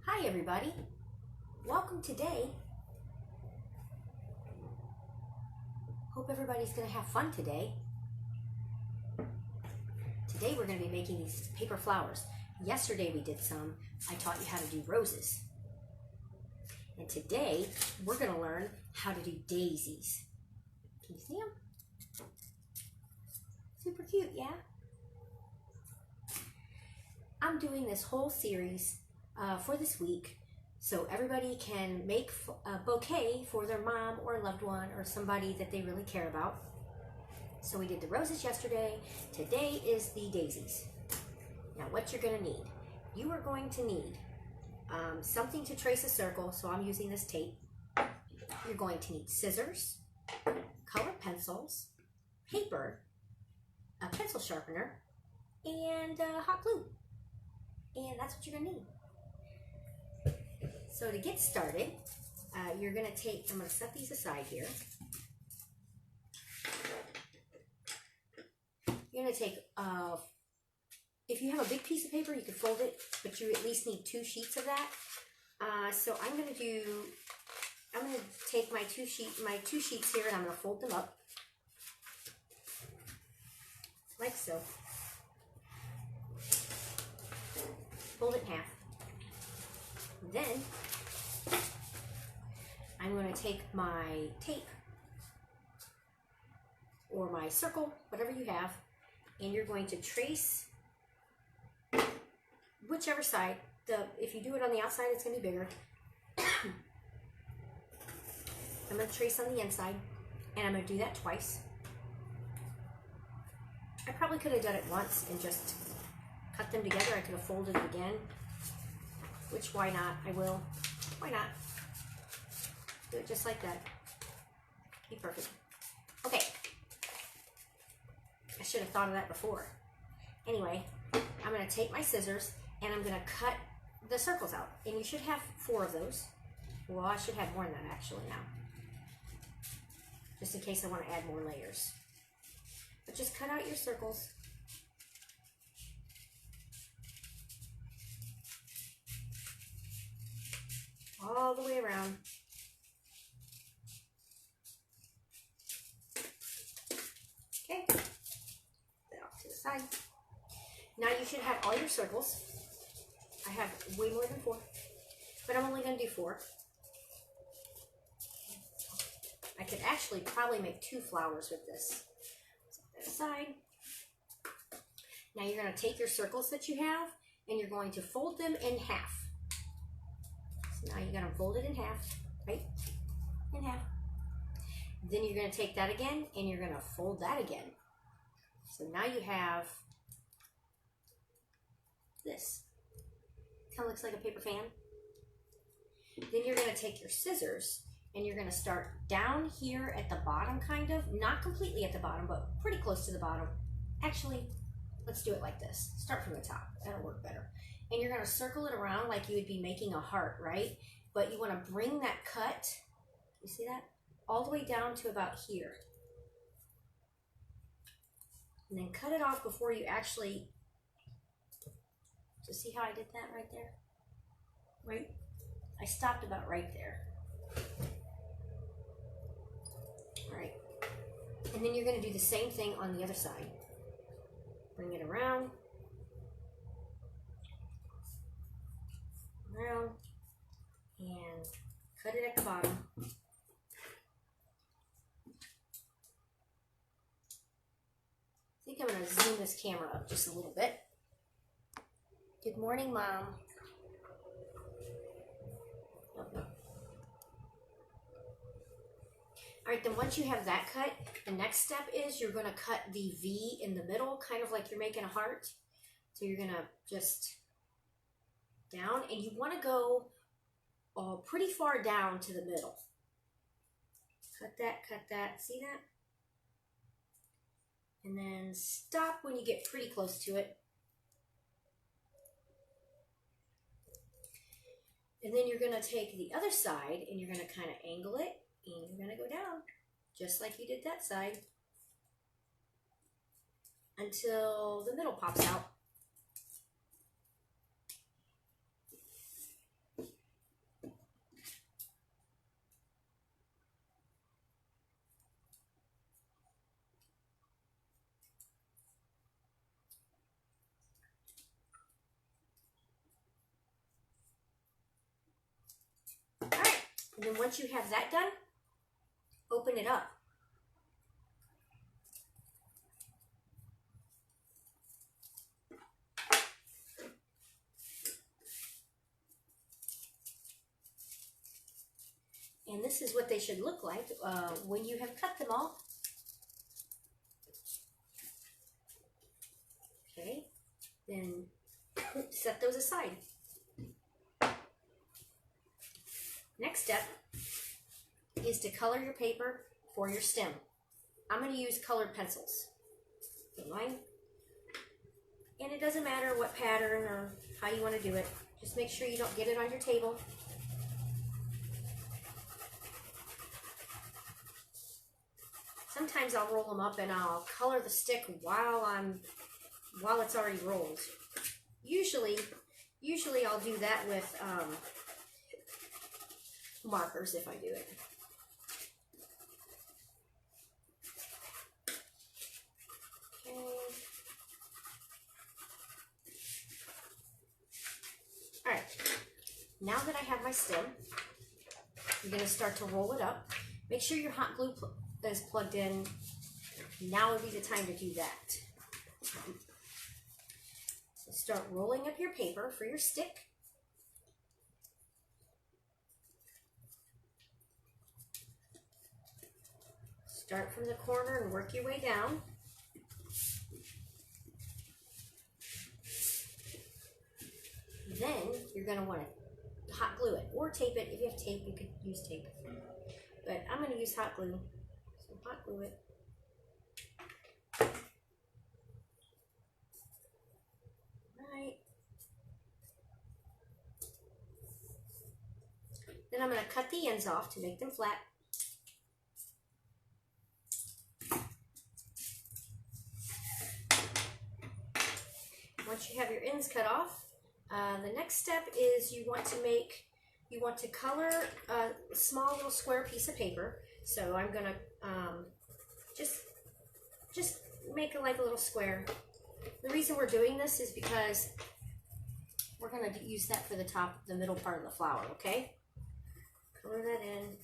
Hi everybody, welcome today. Hope everybody's going to have fun today. Today we're going to be making these paper flowers. Yesterday we did some. I taught you how to do roses. And today we're going to learn how to do daisies. Can you see them? Super cute, yeah? I'm doing this whole series for this week so everybody can make a bouquet for their mom or loved one or somebody that they really care about. So we did the roses yesterday. Today is the daisies. Now what you're going to need. You are going to need something to trace a circle, so I'm using this tape. You're going to need scissors, colored pencils, paper, a pencil sharpener, and hot glue. And that's what you're going to need. So to get started, you're going to take, I'm going to set these aside here. You're going to take, if you have a big piece of paper, you can fold it, but you at least need 2 sheets of that. So I'm going to take my two sheets here, and I'm going to fold them up, like so. Fold it in half. Then I'm going to take my tape or my circle, whatever you have, and you're going to trace whichever side. If you do it on the outside, it's going to be bigger. I'm going to trace on the inside, and I'm going to do that twice. I probably could have done it once and just cut them together. I could have folded it again, which why not? I will. Why not? Do it just like that. Be perfect. Okay. I should have thought of that before. Anyway, I'm going to take my scissors and I'm going to cut the circles out. And you should have 4 of those. Well, I should have more than that actually now, just in case I want to add more layers. But just cut out your circles. All the way around. Okay, put that off to the side. Now you should have all your circles. I have way more than 4, but I'm only going to do 4. I could actually probably make 2 flowers with this. Set that aside. Now you're going to take your circles that you have and you're going to fold them in half. So now you're going to fold it in half, right? In half. Then you're going to take that again and you're going to fold that again. So now you have this. Kind of looks like a paper fan. Then you're going to take your scissors and you're going to start down here at the bottom, kind of. Not completely at the bottom, but pretty close to the bottom. Actually, let's do it like this. Start from the top. That'll work better. And you're going to circle it around like you would be making a heart, right? But you want to bring that cut, you see that? All the way down to about here. And then cut it off before you actually, so see how I did that right there? Right? I stopped about right there. All right. And then you're going to do the same thing on the other side. Bring it around. Around and cut it at the bottom. I think I'm going to zoom this camera up just a little bit. Good morning, Mom. Oh, no. All right, then once you have that cut, the next step is you're going to cut the V in the middle, kind of like you're making a heart. So you're going to just down, and you want to go pretty far down to the middle. Cut that, see that? And then stop when you get pretty close to it. And then you're going to take the other side and you're going to kind of angle it and you're going to go down just like you did that side until the middle pops out. And then once you have that done, open it up. And this is what they should look like when you have cut them all. Okay, then set those aside. Next step is to color your paper for your stem. I'm going to use colored pencils. Mine. And it doesn't matter what pattern or how you want to do it. Just make sure you don't get it on your table. Sometimes I'll roll them up and I'll color the stick while it's already rolled. Usually I'll do that with markers if I do it. Okay. All right. Now that I have my stem, I'm going to start to roll it up. Make sure your hot glue is plugged in. Now would be the time to do that. So start rolling up your paper for your stick. Start from the corner and work your way down. Then you're going to want to hot glue it or tape it. If you have tape, you could use tape. But I'm going to use hot glue. So hot glue it. Right. Then I'm going to cut the ends off to make them flat. Once you have your ends cut off, the next step is you want to color a small little square piece of paper. So I'm gonna just make it like a little square. The reason we're doing this is because we're gonna use that for the middle part of the flower. Okay, color that in.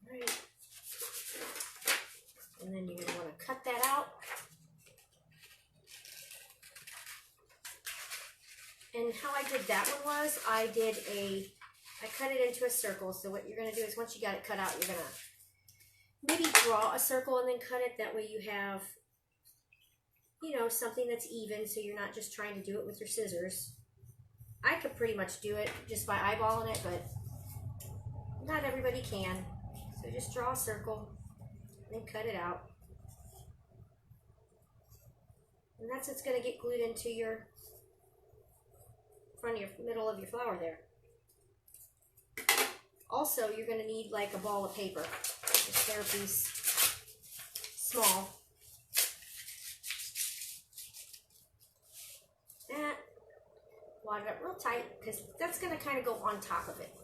All right, and then you're gonna want to cut that out. And how I did that one was I cut it into a circle. So what you're going to do is once you got it cut out, you're going to maybe draw a circle and then cut it. That way you have, you know, something that's even, so you're not just trying to do it with your scissors. I could pretty much do it just by eyeballing it, but not everybody can. So just draw a circle and then cut it out. And that's what's going to get glued into your front of your middle of your flower there. Also, you're going to need like a ball of paper, a square piece, small. That, wad it up real tight because that's going to kind of go on top of it.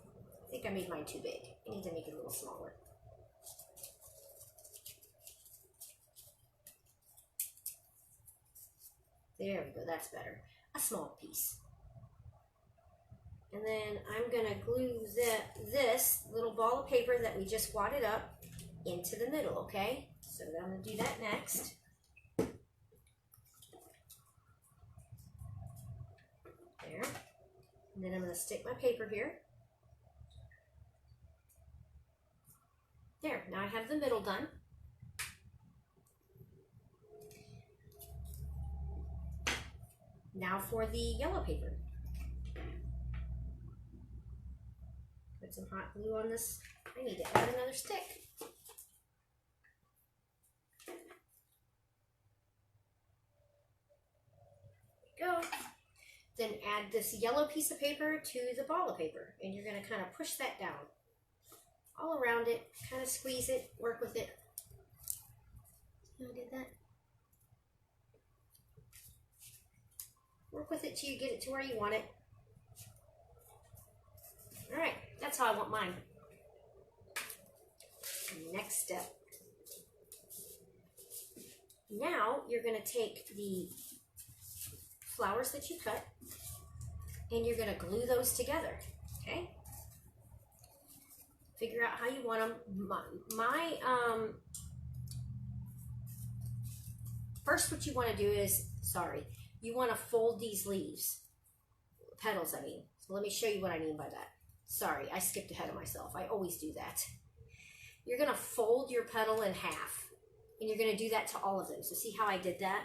I think I made mine too big. I need to make it a little smaller. There we go, that's better. A small piece. And then I'm going to glue this little ball of paper that we just wadded up into the middle, okay? So I'm going to do that next. There. And then I'm going to stick my paper here. There, now I have the middle done. Now for the yellow paper. Put some hot glue on this. I need to add another stick. There we go. Then add this yellow piece of paper to the ball of paper, and you're going to kind of push that down all around it, kind of squeeze it, work with it. See how I did that? Work with it till you get it to where you want it. All right, that's how I want mine. Next step. Now you're going to take the flowers that you cut and you're going to glue those together. Okay. Figure out how you want them. First what you want to do is, you want to fold these leaves. Petals, I mean. So let me show you what I mean by that. Sorry, I skipped ahead of myself. I always do that. You're going to fold your petal in half. And you're going to do that to all of them. So see how I did that?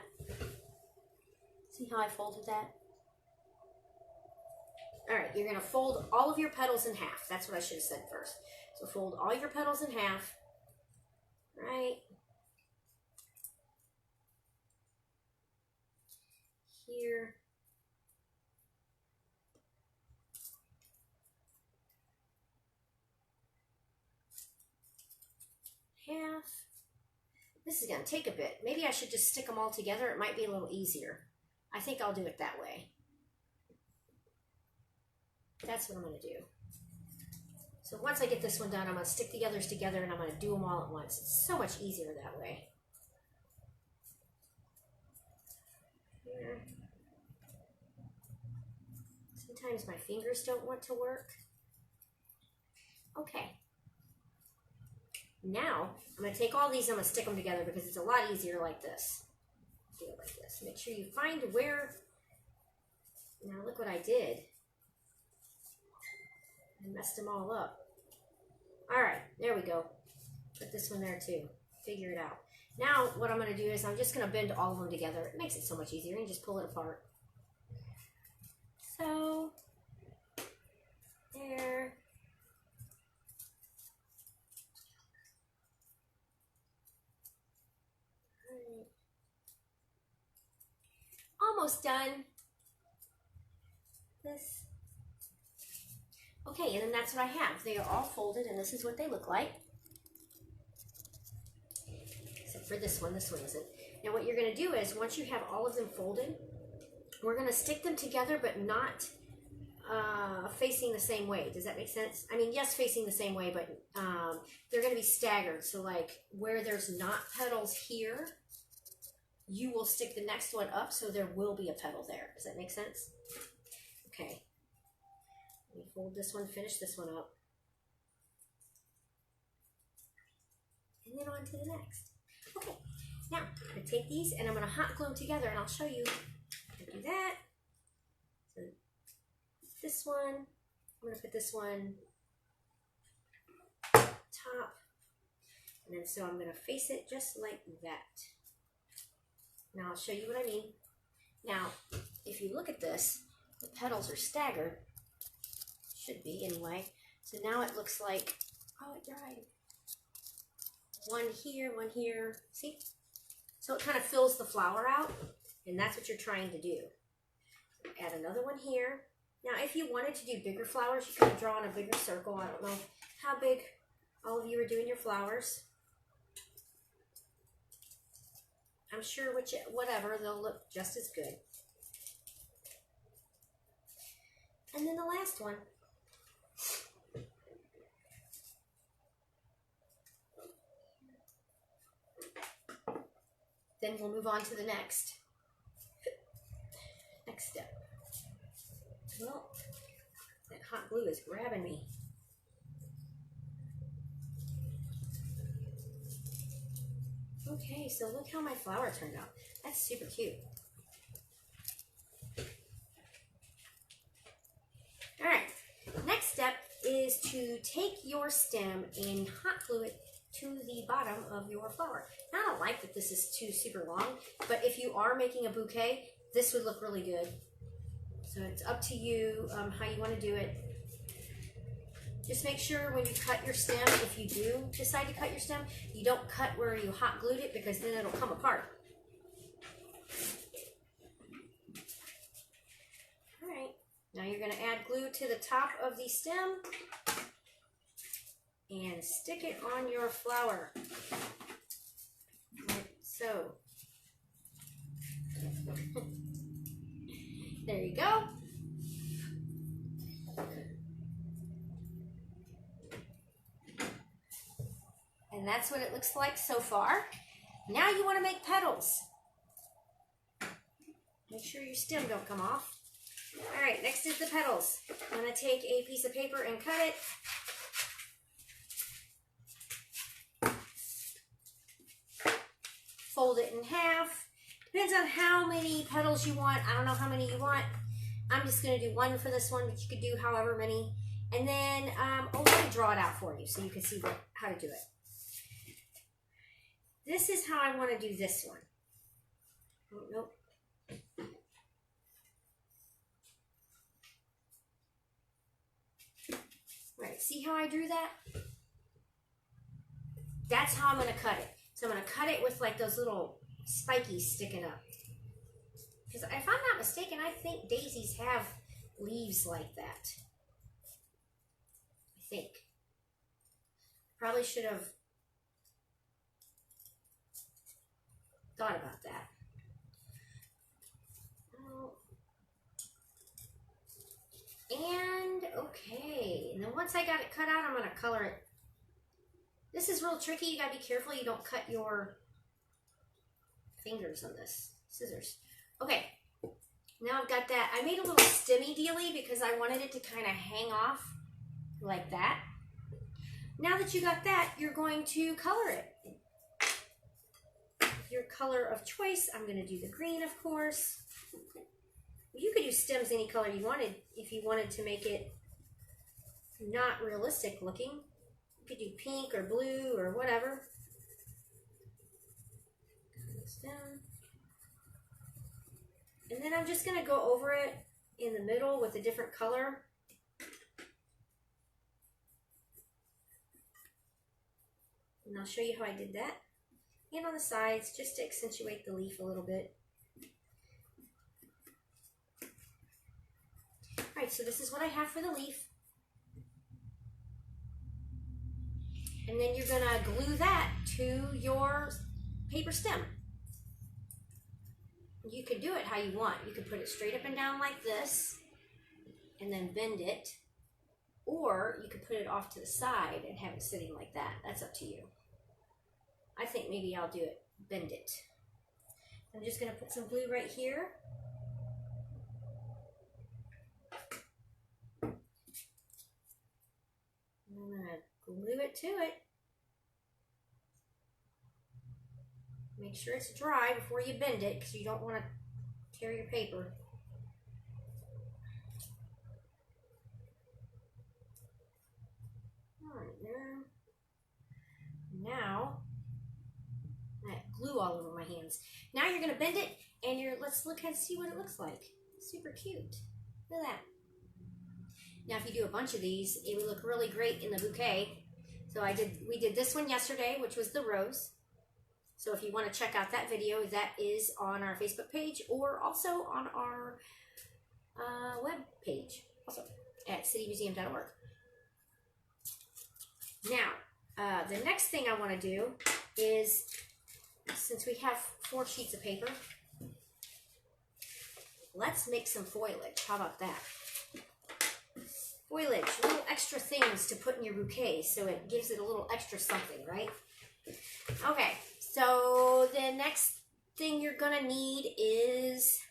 See how I folded that? All right, you're going to fold all of your petals in half. That's what I should have said first. So fold all your petals in half. Right here. Half. This is going to take a bit. Maybe I should just stick them all together. It might be a little easier. I think I'll do it that way. That's what I'm going to do. So once I get this one done, I'm going to stick the others together and I'm going to do them all at once. It's so much easier that way. Here. Sometimes my fingers don't want to work. Okay. Now, I'm going to take all these and I'm going to stick them together because it's a lot easier like this. Do it like this. Make sure you find where... Now look what I did. I messed them all up. Alright, there we go. Put this one there too. Figure it out. Now, what I'm going to do is I'm just going to bend all of them together. It makes it so much easier. You can just pull it apart. So, there. Almost done. This. Okay, and then that's what I have. They are all folded, and this is what they look like. Except for this one isn't. Now what you're going to do is, once you have all of them folded, we're going to stick them together, but not facing the same way. Does that make sense? I mean, yes, facing the same way, but they're going to be staggered. So like, where there's not petals here, you will stick the next one up, so there will be a petal there. Does that make sense? Okay. Let me fold this one, finish this one up. And then on to the next. Okay, now I'm going to take these and I'm going to hot glue them together and I'll show you how to do that. So this one, I'm going to put this one top. And then so I'm going to face it just like that. Now I'll show you what I mean. Now, if you look at this, the petals are staggered. Should be anyway. So now it looks like, oh, it dried. One here, see? So it kind of fills the flower out, and that's what you're trying to do. Add another one here. Now, if you wanted to do bigger flowers, you could have drawn a bigger circle. I don't know how big all of you are doing your flowers. I'm sure whatever, they'll look just as good. And then the last one. Then we'll move on to the next step. Well, that hot glue is grabbing me. Okay, so look how my flower turned out. That's super cute. All right, next step is to take your stem and hot glue it to the bottom of your flower. Now, I don't like that this is too super long, but if you are making a bouquet, this would look really good. So it's up to you how you want to do it. Just make sure when you cut your stem, if you do decide to cut your stem, you don't cut where you hot glued it because then it'll come apart. All right, now you're going to add glue to the top of the stem and stick it on your flower, like so. There you go. And that's what it looks like so far. Now you want to make petals. Make sure your stem don't come off. All right, next is the petals. I'm going to take a piece of paper and cut it. Fold it in half. Depends on how many petals you want. I don't know how many you want. I'm just going to do one for this one, but you could do however many. And then I'll draw it out for you so you can see how to do it. This is how I want to do this one. Oh, nope. Right, see how I drew that? That's how I'm going to cut it. So I'm going to cut it with like those little spikies sticking up. Because if I'm not mistaken, I think daisies have leaves like that. I think. Probably should have thought about that. And okay, and then once I got it cut out, I'm going to color it. This is real tricky. You got to be careful you don't cut your fingers on this. Scissors. Okay, now I've got that. I made a little stemmy dealy because I wanted it to kind of hang off like that. Now that you got that, you're going to color it. Your color of choice, I'm going to do the green, of course. You could use stems any color you wanted if you wanted to make it not realistic looking. You could do pink or blue or whatever. This down. And then I'm just going to go over it in the middle with a different color. And I'll show you how I did that. And on the sides, just to accentuate the leaf a little bit. Alright, so this is what I have for the leaf. And then you're going to glue that to your paper stem. You could do it how you want. You could put it straight up and down like this and then bend it. Or you could put it off to the side and have it sitting like that. That's up to you. I think maybe I'll do it, bend it. I'm just going to put some glue right here. I'm going to glue it to it. Make sure it's dry before you bend it because you don't want to tear your paper. All right, now I have glue all over my hands. Now you're going to bend it and let's look and see what it looks like. Super cute. Look at that. Now, if you do a bunch of these, it would look really great in the bouquet. So we did this one yesterday, which was the rose. So if you want to check out that video, that is on our Facebook page or also on our web page, also at citymuseum.org. Now, the next thing I want to do is, since we have 4 sheets of paper, let's make some foliage. How about that? Foliage, little extra things to put in your bouquet so it gives it a little extra something, right? Okay, so the next thing you're going to need is,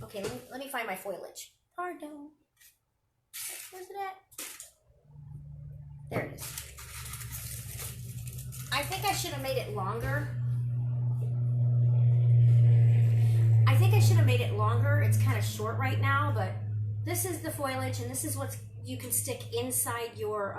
okay, let me find my foliage. Pardon. Where's it at? There it is. I think I should have made it longer. It's kind of short right now, but this is the foliage, and this is what you can stick inside your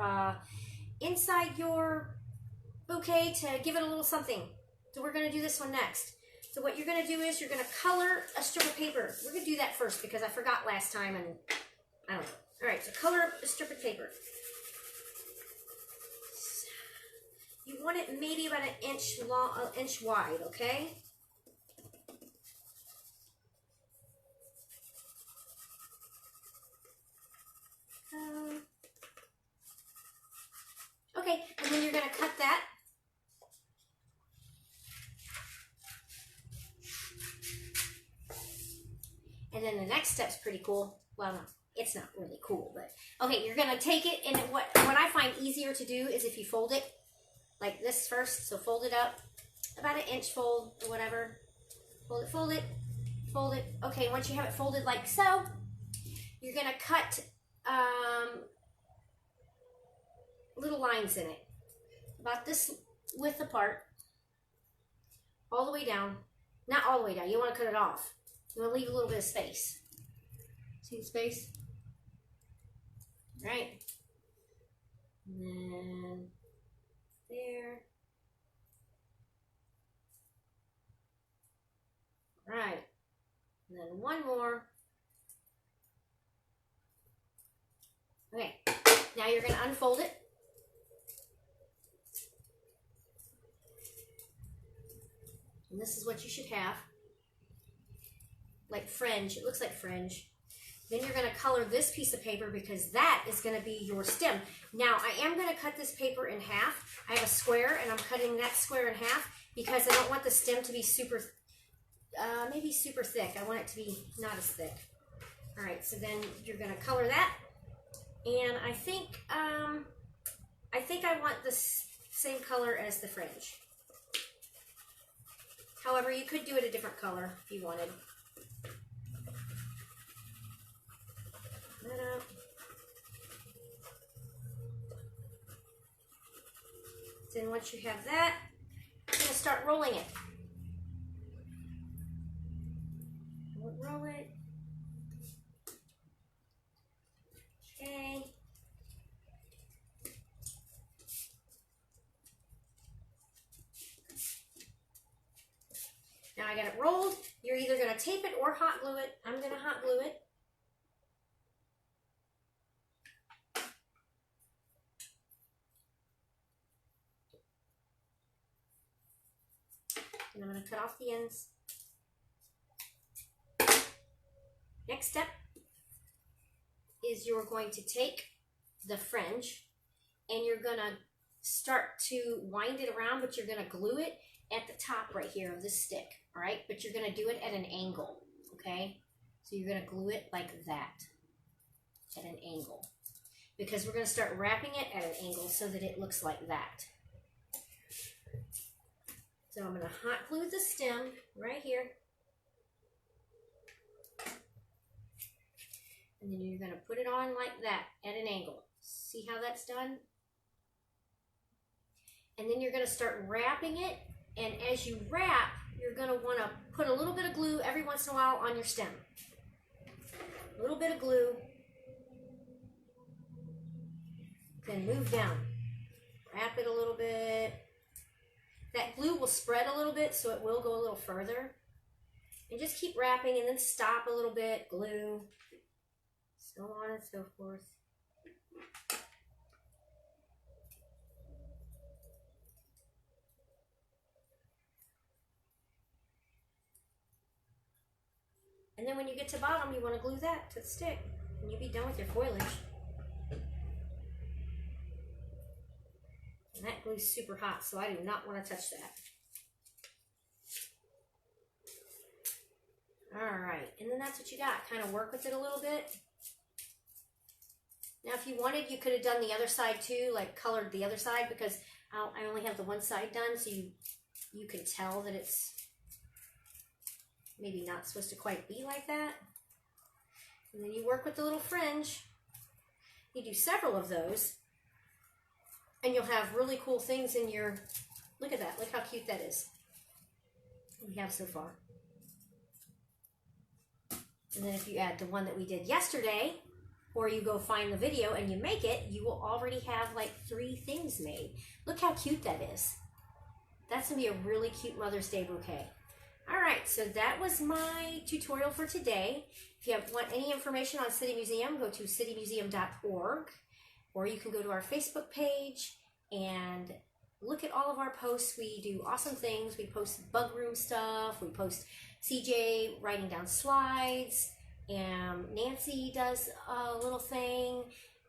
bouquet to give it a little something. So we're going to do this one next. So what you're going to do is you're going to color a strip of paper. We're going to do that first because I forgot last time, and I don't know. All right, so color a strip of paper. You want it maybe about an inch long, an inch wide, okay? Okay, and then you're going to cut that. And then the next step's pretty cool. Well, no, it's not really cool, but okay, you're going to take it, and what I find easier to do is if you fold it like this first. So fold it up, about an inch fold or whatever. Fold it, fold it, fold it. Okay, once you have it folded like so, you're going to cut little lines in it, about this width apart, all the way down. Not all the way down, you want to cut it off. You want to leave a little bit of space. See the space? Right. And then there. Right. And then one more. Okay. Now you're going to unfold it. And this is what you should have. Like fringe. It looks like fringe. Then you're going to color this piece of paper because that is going to be your stem. Now, I am going to cut this paper in half. I have a square, and I'm cutting that square in half because I don't want the stem to be super, maybe super thick. I want it to be not as thick. All right, so then you're going to color that. And I think I want this same color as the fringe. However, you could do it a different color if you wanted. That up. Then once you have that, you're going to start rolling it. Roll it. Okay. Now I got it rolled. You're either going to tape it or hot glue it. I'm going to hot glue it. And I'm going to cut off the ends. Next step is you're going to take the fringe and you're going to start to wind it around, but you're going to glue it at the top right here of this stick, all right? But you're going to do it at an angle, okay? So you're going to glue it like that, at an angle, because we're going to start wrapping it at an angle so that it looks like that. So I'm going to hot glue the stem right here. And then you're going to put it on like that at an angle. See how that's done? And then you're going to start wrapping it. And as you wrap, you're going to want to put a little bit of glue every once in a while on your stem. A little bit of glue. Then move down. Wrap it a little bit. That glue will spread a little bit, so it will go a little further. And just keep wrapping and then stop a little bit, glue, so on and so forth. And then when you get to bottom, you want to glue that to the stick, and you'll be done with your foliage. And that glue's super hot, so I do not want to touch that. All right, and then that's what you got. Kind of work with it a little bit. Now, if you wanted, you could have done the other side too, like colored the other side, because I only have the one side done, so you can tell that it's maybe not supposed to quite be like that. And then you work with the little fringe. You do several of those. And you'll have really cool things in your, look at that, look how cute that is. We have so far. And then if you add the one that we did yesterday, or you go find the video and you make it, you will already have like 3 things made. Look how cute that is. That's gonna be a really cute Mother's Day bouquet. All right, so that was my tutorial for today. If you want any information on City Museum, go to citymuseum.org. Or you can go to our Facebook page and look at all of our posts. We do awesome things. We post bug room stuff. We post CJ writing down slides. And Nancy does a little thing.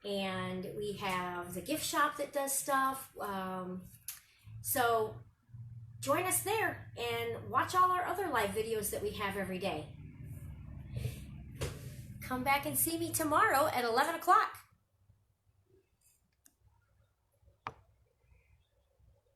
And we have the gift shop that does stuff. So join us there and watch all our other live videos that we have every day. Come back and see me tomorrow at 11 o'clock.